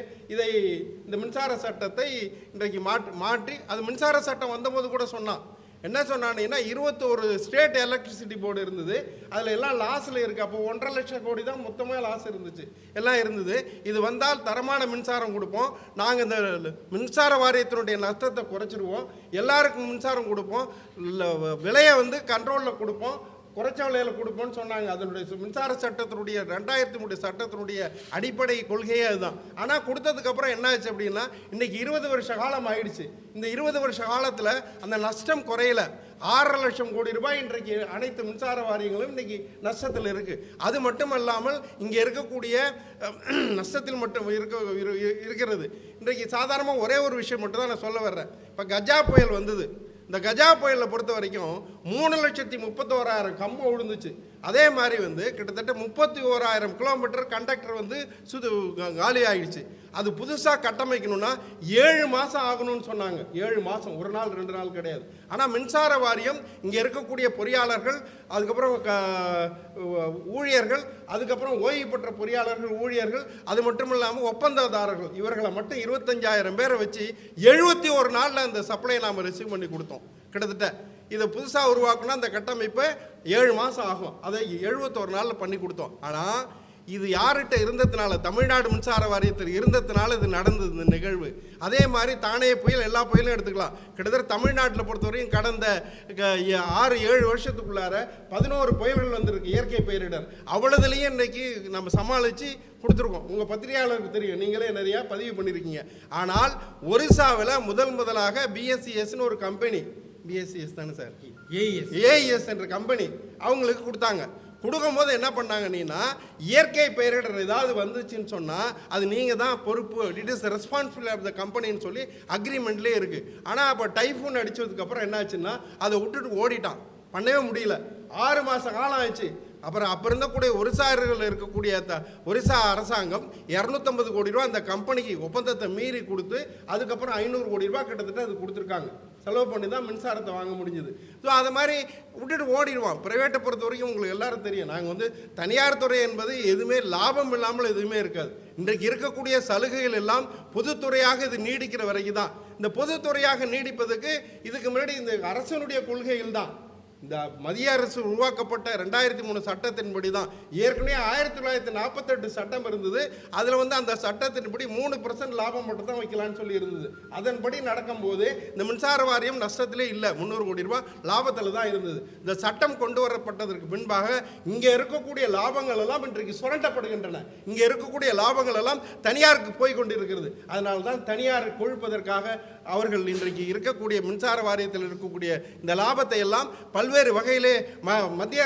இந்த மின்சார சட்டத்தை இன்றைக்கு மாற்றி, அது மின்சார சட்டம் வந்தபோது கூட சொன்னான். என்ன சொன்னாங்கன்னா, 21 ஸ்டேட் எலக்ட்ரிசிட்டி போர்டு இருந்தது, அதில் எல்லாம் லாஸில் இருக்குது. அப்போ 1.5 லட்சம் கோடி தான் மொத்தமாக லாஸ் இருந்துச்சு, எல்லாம் இருந்தது. இது வந்தால் தரமான மின்சாரம் கொடுப்போம், நாங்கள் இந்த மின்சார வாரியத்தினுடைய நஷ்டத்தை குறைச்சிருவோம், எல்லாருக்கும் மின்சாரம் கொடுப்போம், விலையை வந்து கண்ட்ரோலில் கொடுப்போம், குறைச்ச விலையில் கொடுப்போம்னு சொன்னாங்க. அதனுடைய மின்சார சட்டத்தினுடைய 2003 சட்டத்தினுடைய அடிப்படை கொள்கையே அதுதான். ஆனால் கொடுத்ததுக்கப்புறம் என்ன ஆச்சு அப்படின்னா, இன்றைக்கி 20 வருஷ காலம் ஆயிடுச்சு. இந்த 20 வருஷ காலத்தில் அந்த நஷ்டம் குறையல. 6.5 லட்சம் கோடி ரூபாய் இன்றைக்கு அனைத்து மின்சார வாரியங்களும் இன்றைக்கி நஷ்டத்தில் இருக்குது. அது மட்டும் இல்லாமல் இங்கே இருக்கக்கூடிய நஷ்டத்தில் மட்டும் இருக்கிறது. இன்றைக்கு சாதாரணமாக ஒரே ஒரு விஷயம் மட்டும் தான் நான் சொல்ல வர்றேன். இப்போ கஜா புயல் வந்தது. இந்த கஜா புயலில் பொறுத்த வரைக்கும் 3,31,000 கம்பம் விழுந்துச்சு. அதே மாதிரி வந்து கிட்டத்தட்ட 31,000 கிலோமீட்டர் கண்டக்டர் வந்து காலி ஆகிடுச்சு. அது புதுசாக கட்டமைக்கணும்னா 7 மாதம் ஆகணும்னு சொன்னாங்க. 7 மாதம், ஒரு நாள் 2 நாள் கிடையாது. ஆனால் மின்சார வாரியம் இங்கே இருக்கக்கூடிய பொறியாளர்கள், அதுக்கப்புறம் ஊழியர்கள், அதுக்கப்புறம் ஓய்வு பெற்ற பொறியாளர்கள், ஊழியர்கள், அது மட்டும் இல்லாமல் ஒப்பந்ததாரர்கள், இவர்களை மட்டும் 25,000 பேரை வச்சு 71 நாளில் அந்த சப்ளையை நாம் ரிசீவ் பண்ணி கொடுத்தோம். கிட்டத்தட்ட இதை புதுசாக உருவாக்குனா அந்த கட்டமைப்பை 7 மாதம் ஆகும். அதை 71 நாளில் பண்ணி கொடுத்தோம். ஆனால் இது யார்கிட்ட இருந்ததுனால, தமிழ்நாடு மின்சார வாரியத்தில் இருந்ததுனால இது நடந்தது இந்த நிகழ்வு. அதே மாதிரி தானே புயல், எல்லா புயலும் எடுத்துக்கலாம். கிட்டத்தட்ட தமிழ்நாட்டில் பொறுத்தவரையும் கடந்த 6-7 வருஷத்துக்குள்ளார 11 புயல்கள் வந்திருக்கு, இயற்கை பேரிடர். அவ்வளவுலேயும் இன்றைக்கி நம்ம சமாளித்து கொடுத்துருக்கோம். உங்கள் பத்திரிகையாளருக்கு தெரியும், நீங்களே நிறையா பதிவு பண்ணியிருக்கீங்க. ஆனால் ஒரிசாவில் முதலாக பிஎஸ்சிஎஸ்ன்னு ஒரு கம்பெனி, பிஎஸ்சிஎஸ் தானே சார், ஏஇஎஸ் என்ற கம்பெனி அவங்களுக்கு கொடுத்தாங்க. கொடுக்கும்போது என்ன பண்ணாங்கன்னா, இயற்கை பேரிடர் ஏதாவது வந்துச்சுன்னு சொன்னால் அது நீங்கள் தான் பொறுப்பு, it is responsibility of the கம்பெனின்னு சொல்லி அக்ரிமெண்ட்லேயே இருக்குது. ஆனால் அப்போ டைஃபூன் அடித்ததுக்கப்புறம் என்ன ஆச்சுன்னா அதை விட்டுட்டு ஓடிட்டான், பண்ணவே முடியல. 6 மாத காலம் ஆயிடுச்சு. அப்புறம் அப்போ இருந்தக்கூடிய ஒரிசாவில் இருக்கக்கூடிய ஒரிசா அரசாங்கம் 250 கோடி ரூபா அந்த கம்பெனிக்கு ஒப்பந்தத்தை மீறி கொடுத்து, அதுக்கப்புறம் 500 கோடி ரூபா கிட்டத்தட்ட அது கொடுத்துருக்காங்க. செலவு பண்ணி தான் மின்சாரத்தை வாங்க முடிஞ்சுது. ஸோ அதை மாதிரி விட்டுட்டு ஓடிடுவான். ப்ரைவேட்டை பொறுத்த வரைக்கும் உங்களுக்கு எல்லாரும் தெரியும், நாங்கள் வந்து தனியார் துறை என்பது எதுவுமே லாபம் இல்லாமல் எதுவுமே இருக்காது. இன்றைக்கு இருக்கக்கூடிய சலுகைகள் எல்லாம் பொதுத்துறையாக இது நீடிக்கிற வரைக்கும் தான். இந்த பொதுத்துறையாக நீடிப்பதுக்கு இதுக்கு முன்னாடி இந்த அரசனுடைய கொள்கைகள் தான். இந்த மத்திய அரசு உருவாக்கப்பட்ட 2003 சட்டத்தின்படி தான். ஏற்கனவே 1948 சட்டம் இருந்தது. அதில் வந்து அந்த சட்டத்தின்படி 3% லாபம் மட்டும் தான் வைக்கலான்னு சொல்லி இருந்தது. அதன்படி நடக்கும்போது இந்த மின்சார வாரியம் நஷ்டத்திலே இல்லை, 300 கோடி ரூபாய் லாபத்தில் தான் இருந்தது. இந்த சட்டம் கொண்டு வரப்பட்டதற்கு பின்பாக இங்கே இருக்கக்கூடிய லாபங்கள் எல்லாம் இன்றைக்கு சுரண்டப்படுகின்றன. இங்கே இருக்கக்கூடிய லாபங்கள் எல்லாம் தனியாருக்கு போய் கொண்டிருக்கிறது. அதனால தான் தனியார் கொழுப்பதற்காக அவர்கள் இன்றைக்கு இருக்கக்கூடிய மின்சார வாரியத்தில் இருக்கக்கூடிய இந்த லாபத்தை எல்லாம் பல்வேறு வகையிலே மத்திய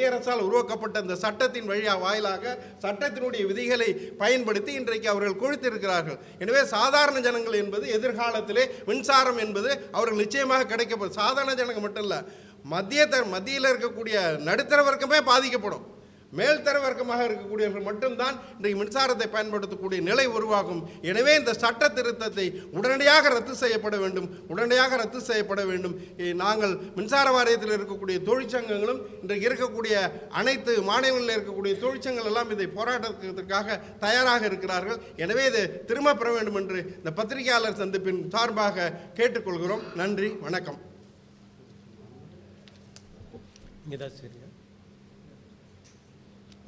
அரசால் உருவாக்கப்பட்ட இந்த சட்டத்தின் வாயிலாக சட்டத்தினுடைய விதிகளை பயன்படுத்தி இன்றைக்கு அவர்கள் கொழுத்திருக்கிறார்கள். எனவே சாதாரண ஜனங்கள் என்பது எதிர்காலத்திலே மின்சாரம் என்பது அவர்கள் நிச்சயமாக கிடைக்கப்படும். சாதாரண ஜனங்கள் மட்டும் இல்லை, மத்தியில் இருக்கக்கூடிய நடுத்தர வர்க்கமே பாதிக்கப்படும். மேல்தர வர்க்கமாக இருக்கக்கூடியவர்கள் மட்டும்தான் இன்றைக்கு மின்சாரத்தை பயன்படுத்தக்கூடிய நிலை உருவாகும். எனவே இந்த சட்ட திருத்தத்தை உடனடியாக ரத்து செய்யப்பட வேண்டும். நாங்கள் மின்சார வாரியத்தில் இருக்கக்கூடிய தொழிற்சங்கங்களும் இன்றைக்கு இருக்கக்கூடிய அனைத்து மாநிலங்களில் இருக்கக்கூடிய தொழிற்சங்கங்கள் எல்லாம் இதை போராட்டத்திற்காக தயாராக இருக்கிறார்கள். எனவே இது திரும்ப பெற வேண்டும் என்று இந்த பத்திரிகையாளர் சந்திப்பின் சார்பாக கேட்டுக்கொள்கிறோம். நன்றி, வணக்கம்.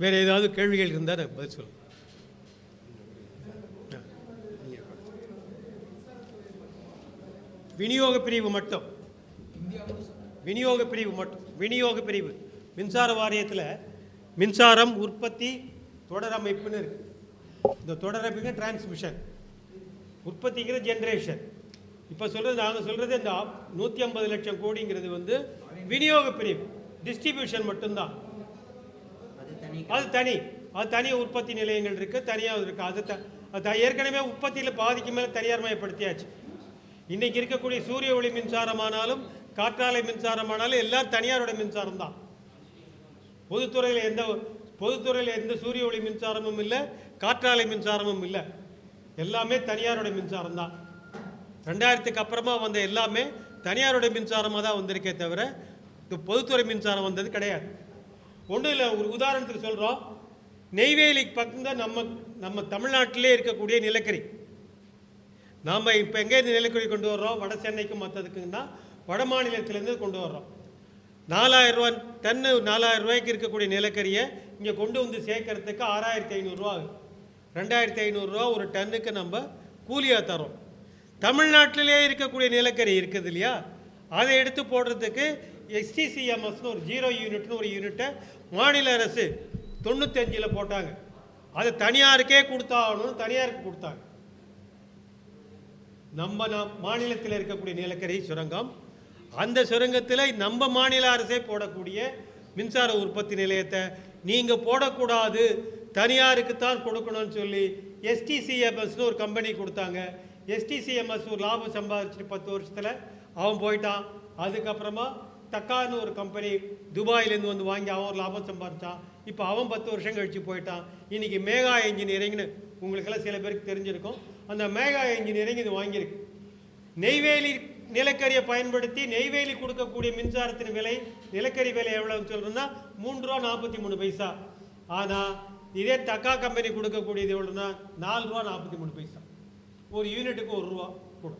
வேற ஏதாவது கேள்விகள் இருந்தால் பதில் சொல்லுங்க. விநியோக பிரிவு மின்சார வாரியத்தில் மின்சாரம் உற்பத்தி தொடர் அமைப்புன்னு இருக்கு. இந்த தொடர் அமைப்புங்க டிரான்ஸ்மிஷன், உற்பத்திங்கிற ஜென்ரேஷன். இப்போ நாங்கள் சொல்றது இந்த 150 லட்சம் கோடிங்கிறது வந்து விநியோக பிரிவு, டிஸ்ட்ரிபியூஷன் மட்டும்தான். அது தனி உற்பத்தி நிலையங்கள் இருக்கு, தனியாக இருக்கு. அது ஏற்கனவே உற்பத்தியில் பாதிக்கு மேலே தனியார் மயப்படுத்தியாச்சு. இன்னைக்கு இருக்கக்கூடிய சூரிய ஒளி மின்சாரமானாலும் காற்றாலை மின்சாரமானாலும் எல்லாம் தனியாரோட மின்சாரம் தான். பொதுத்துறையில் எந்த சூரிய ஒளி மின்சாரமும் இல்லை, காற்றாலை மின்சாரமும் இல்லை, எல்லாமே தனியாரோட மின்சாரம் தான். 2000க்கு அப்புறமா வந்த எல்லாமே தனியாரோட மின்சாரமாக தான் வந்திருக்கே தவிர பொதுத்துறை மின்சாரம் வந்தது கிடையாது. ஒன்றும் இல்லை, ஒரு உதாரணத்துக்கு சொல்கிறோம். நெய்வேலி பக்கம் தான் நம்ம தமிழ்நாட்டிலே இருக்கக்கூடிய நிலக்கரி. நாம் இப்போ எங்கேருந்து நிலக்கரி கொண்டு வர்றோம்? வட சென்னைக்கும் மற்றதுக்குன்னா வட மாநிலத்திலேருந்து கொண்டு வர்றோம். 4000 ரூபா டன்னு, 4000 ரூபாய்க்கு இருக்கக்கூடிய நிலக்கரியை இங்கே கொண்டு வந்து சேர்க்கறதுக்கு 6500 ரூபா ஆகுது. 2500 ரூபா ஒரு டன்னுக்கு நம்ம கூலியாக தரோம். தமிழ்நாட்டிலே இருக்கக்கூடிய நிலக்கரி இருக்குது இல்லையா, அதை எடுத்து போடுறதுக்கு STCMSன்னு ஒரு 0 யூனிட்னு ஒரு யூனிட்டை மாநில அரசு 95 போட்டாங்க. அது தனியாருக்கே கொடுத்தாகணும்னு தனியாருக்கு கொடுத்தாங்க. நம்ம மாநிலத்தில் இருக்கக்கூடிய நிலக்கரி சுரங்கம், அந்த சுரங்கத்தில் நம்ம மாநில அரசே போடக்கூடிய மின்சார உற்பத்தி நிலையத்தை நீங்கள் போடக்கூடாது, தனியாருக்கு தான் கொடுக்கணும்னு சொல்லி STCMSன்னு ஒரு கம்பெனி கொடுத்தாங்க. STCMS ஒரு லாபம் சம்பாதிச்சுட்டு 10 வருஷத்தில் அவன் போயிட்டான். அதுக்கப்புறமா தக்கான்னு ஒரு கம்பெனி துபாயிலேருந்து வந்து வாங்கி அவன் ஒரு லாபம் சம்பாதிச்சான். இப்போ அவன் 10 வருஷம் கழித்து போயிட்டான். இன்றைக்கி மேகா இன்ஜினியரிங்னு உங்களுக்கெல்லாம் சில பேருக்கு தெரிஞ்சிருக்கும். அந்த மேகா இன்ஜினியரிங் இது வாங்கியிருக்கு. நெய்வேலி நிலக்கரியை பயன்படுத்தி நெய்வேலி கொடுக்கக்கூடிய மின்சாரத்தின் விலை, நிலக்கரி விலை எவ்வளோன்னு சொல்கிறோன்னா 3 ரூபா 43 பைசா. ஆனால் இதே தக்கா கம்பெனி கொடுக்கக்கூடியது எவ்வளோன்னா 4 ரூபா 43 பைசா. ஒரு யூனிட்டுக்கு 1 ரூபா கூட.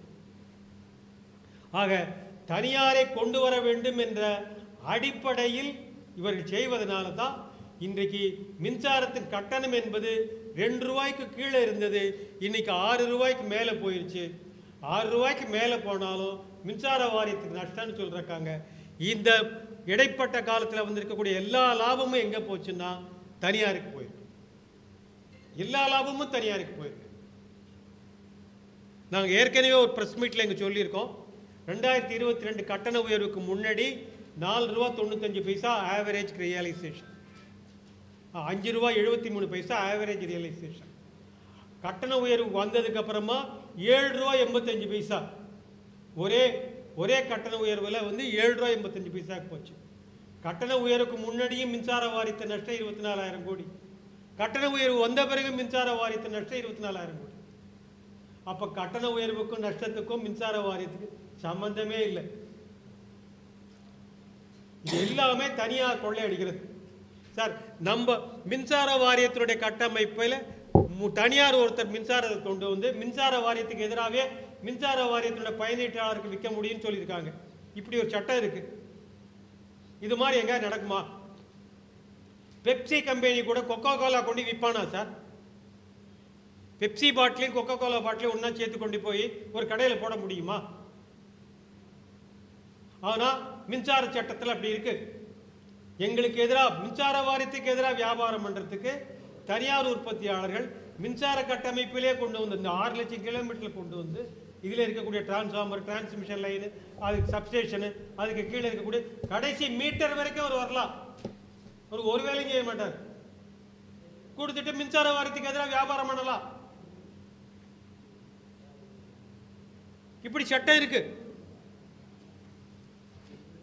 ஆக தனியாரை கொண்டு வர வேண்டும் என்ற அடிப்படையில் இவர்கள் செய்வதனால தான் இன்றைக்கு மின்சாரத்தின் கட்டணம் என்பது 2 ரூபாய்க்கு கீழே இருந்தது, இன்னைக்கு 6 ரூபாய்க்கு மேலே போயிடுச்சு. 6 ரூபாய்க்கு மேலே போனாலும் மின்சார வாரியத்துக்கு நஷ்டம்னு சொல்றாங்க. இந்த இடைப்பட்ட காலத்தில் வந்திருக்கக்கூடிய எல்லா லாபமும் எங்கே போச்சுன்னா தனியாருக்கு போயிருக்கு. எல்லா லாபமும் தனியாருக்கு போயிருக்கு. நாங்கள் ஏற்கனவே ஒரு ப்ரெஸ் மீட்டில் இங்கே சொல்லியிருக்கோம். 2022 கட்டண உயர்வுக்கு முன்னாடி 4 ரூபா 95 பைசா ஆவரேஜ் ரியலைசேஷன், 5 ரூபா 73 பைசா ஆவரேஜ் ரியலைசேஷன். கட்டண உயர்வு வந்ததுக்கு அப்புறமா 7 ரூபா 85 பைசா ஒரே கட்டண உயர்வில் வந்து 7 ரூபா 85 பைசாக்கு போச்சு. கட்டண உயர்வுக்கு முன்னாடியும் மின்சார வாரியத்தை நஷ்டம் 24,000 கோடி. கட்டண உயர்வு வந்த பிறகு மின்சார வாரியத்தை நஷ்டம் 24,000 கோடி. அப்போ கட்டண உயர்வுக்கும் நஷ்டத்துக்கும் மின்சார வாரியத்துக்கு சம்பந்தமே இல்லை. இது எல்லாமே தனியார் கொள்ளையடிக்கிறது சார். நம்ம மின்சார வாரியத்தினுடைய கட்டமைப்பில் தனியார் ஒருத்தர் மின்சாரத்தை கொண்டு வந்து மின்சார வாரியத்துக்கு எதிராகவே மின்சார வாரியத்தினுடைய பயனீட்டாளருக்கு விற்க முடியும்னு சொல்லியிருக்காங்க. இப்படி ஒரு சட்டம் இருக்கு. இது மாதிரி எங்க நடக்குமா? பெப்சி கம்பெனி கூட கொக்கோ கோலா கொண்டு விற்பானா சார்? பெப்சி பாட்டிலையும் கொக்கோ கோலா பாட்டிலையும் ஒன்றா சேர்த்து கொண்டு போய் ஒரு கடையில் போட முடியுமா? ஆனால் மின்சார சட்டத்தில் அப்படி இருக்கு. எங்களுக்கு எதிராக மின்சார வாரியத்துக்கு எதிராக வியாபாரம் பண்ணுறதுக்கு தனியார் உற்பத்தியாளர்கள் மின்சார கட்டமைப்பிலே கொண்டு வந்து இந்த 6 லட்சம் கிலோமீட்டரில் கொண்டு வந்து இதில் இருக்கக்கூடிய டிரான்ஸ்ஃபார்மர், டிரான்ஸ்மிஷன் லைனு, அதுக்கு சப்ஸ்டேஷனு, அதுக்கு கீழே இருக்கக்கூடிய கடைசி மீட்டர் வரைக்கும் அவர் வரலாம். ஒரு வேலையும் செய்ய மாட்டார். கொடுத்துட்டு மின்சார வாரியத்துக்கு எதிராக வியாபாரம் பண்ணலாம். இப்படி சட்டம் இருக்கு.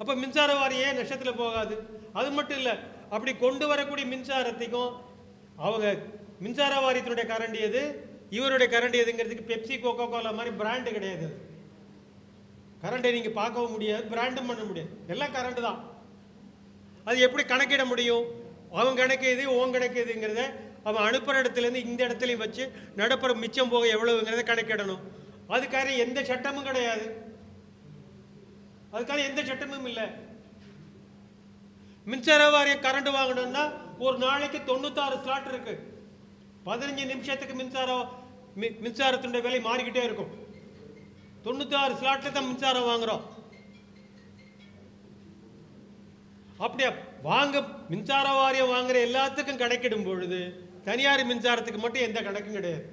அப்போ மின்சார வாரியம் நஷ்டத்தில் போகாது. அது மட்டும் இல்லை, அப்படி கொண்டு வரக்கூடிய மின்சாரத்துக்கும் அவங்க மின்சார வாரியத்தினுடைய கரண்ட் எது, இவருடைய கரண்ட் எதுங்கிறதுக்கு பெப்சி கோகோ கோலா மாதிரி பிராண்டு கிடையாது. கரண்டை நீங்கள் பார்க்கவும் முடியாது, பிராண்டும் பண்ண முடியாது, எல்லாம் கரண்ட் தான். அது எப்படி கணக்கிட முடியும்? அவன் கணக்கு எது, உன் கணக்கு எதுங்கிறத அவன் அனுப்புகிற இடத்துலேருந்து இந்த இடத்துலையும் வச்சு நடுப்புற மிச்சம் போக எவ்வளவுங்கிறத கணக்கிடணும். அதுக்காக எந்த சட்டமும் கிடையாது, அதுக்காக எந்த சட்டமும் இல்லை. மின்சார வாரியம் கரண்ட் வாங்கணும்னா ஒரு நாளைக்கு 96 ஸ்லாட் இருக்கு. 15 நிமிஷத்துக்கு மின்சாரத்தினுடைய விலை மாறிக்கிட்டே இருக்கும். 96 ஸ்லாட்ல தான் மின்சாரம் வாங்குறோம். அப்படியே மின்சார வாரியம் வாங்குற எல்லாத்துக்கும் கணக்கிடும் பொழுது தனியார் மின்சாரத்துக்கு மட்டும் எந்த கணக்கும் கிடையாது.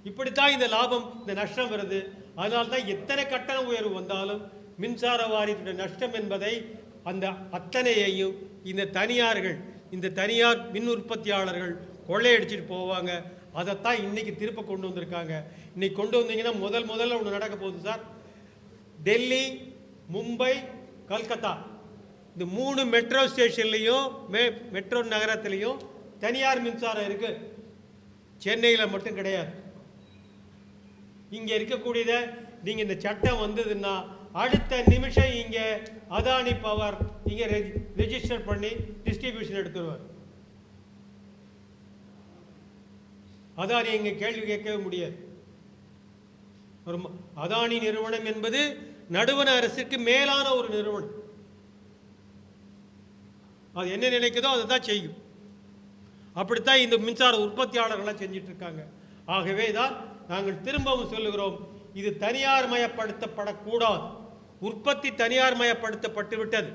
இப்படித்தான் இந்த லாபம் இந்த நஷ்டம் வருது. அதனால தான் எத்தனை கட்டண உயர்வு வந்தாலும் மின்சார வாரியத்துடைய நஷ்டம் என்பதை அந்த அத்தனையையும் இந்த தனியார் மின் உற்பத்தியாளர்கள் கொள்ளையடிச்சிட்டு போவாங்க. அதைத்தான் இன்னைக்கு திருப்ப கொண்டு வந்திருக்காங்க. இன்னைக்கு கொண்டு வந்தீங்கன்னா முதல்ல ஒன்று நடக்க போகுது சார். டெல்லி, மும்பை, கல்கத்தா இந்த 3 மெட்ரோ ஸ்டேஷன்லையும் மெட்ரோ நகரத்திலையும் தனியார் மின்சாரம் இருக்கு. சென்னையில் மட்டும் கிடையாது. இங்கே இருக்கக்கூடியதை நீங்கள் இந்த சட்டம் வந்ததுன்னா அடுத்த நிமிஷம் இங்கே அதானி பவர் இங்கே ரெஜிஸ்டர் பண்ணி டிஸ்ட்ரிபியூஷன் எடுத்துருவார். அதானி இங்கே கேள்வி கேட்கவே முடியாது. ஒரு அதானி நிறுவனம் என்பது நடுவண அரசுக்கு மேலான ஒரு நிறுவனம். அது என்ன நினைக்குதோ அதை தான் செய்யும். அப்படித்தான் இந்த மின்சார உற்பத்தியாளர்கள்லாம் செஞ்சிட்டு இருக்காங்க. ஆகவே தான் நாங்கள் திரும்பவும் சொல்லுகிறோம், இது தனியார் மயப்படுத்தப்படக்கூடாது. உற்பத்தி தனியார் மயப்படுத்தப்பட்டு விட்டது.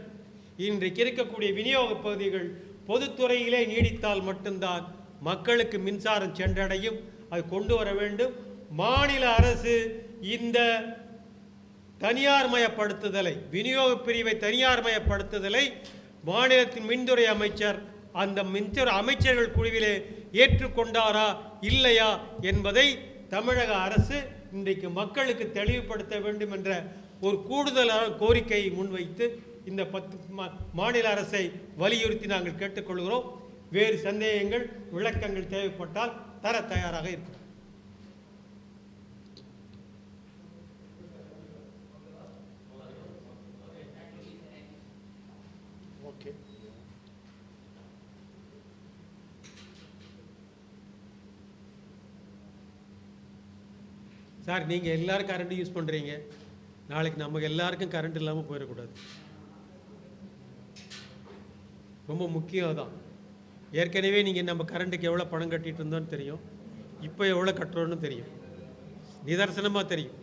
இன்றைக்கு இருக்கக்கூடிய விநியோக பகுதிகள் பொதுத்துறையிலே நீடித்தால் மட்டும்தான் மக்களுக்கு மின்சாரம் சென்றடையும். அது கொண்டு வர வேண்டும். மாநில அரசு இந்த தனியார் மயப்படுத்துதலை, விநியோக பிரிவை தனியார் மயப்படுத்துதலை மாநிலத்தின் மின்துறை அமைச்சர் அந்த மின்துறை அமைச்சர்கள் குழுவிலே ஏற்றுக்கொண்டாரா இல்லையா என்பதை தமிழக அரசு இன்றைக்கு மக்களுக்கு தெளிவுபடுத்த வேண்டும் என்ற ஒரு கூடுதலான கோரிக்கையை முன்வைத்து இந்த 10 மாநில அரசை வலியுறுத்தி நாங்கள் கேட்டுக்கொள்கிறோம். வேறு சந்தேகங்கள் விளக்கங்கள் தேவைப்பட்டால் தர தயாராக இருக்கிறோம். ஓகே சார், நீங்கள் எல்லாரும் கரண்ட் யூஸ் பண்ணுறீங்க. நாளைக்கு நமக்கு எல்லாருக்கும் கரண்ட் இல்லாமல் போயிடக்கூடாது. ரொம்ப முக்கியம் தான். ஏற்கனவே நீங்கள் நம்ம கரண்ட்டுக்கு எவ்வளோ பணம் கட்டிகிட்டு இருந்தோன்னு தெரியும், இப்போ எவ்வளோ கட்டுறோன்னு தெரியும், நிதர்சனமாக தெரியும்.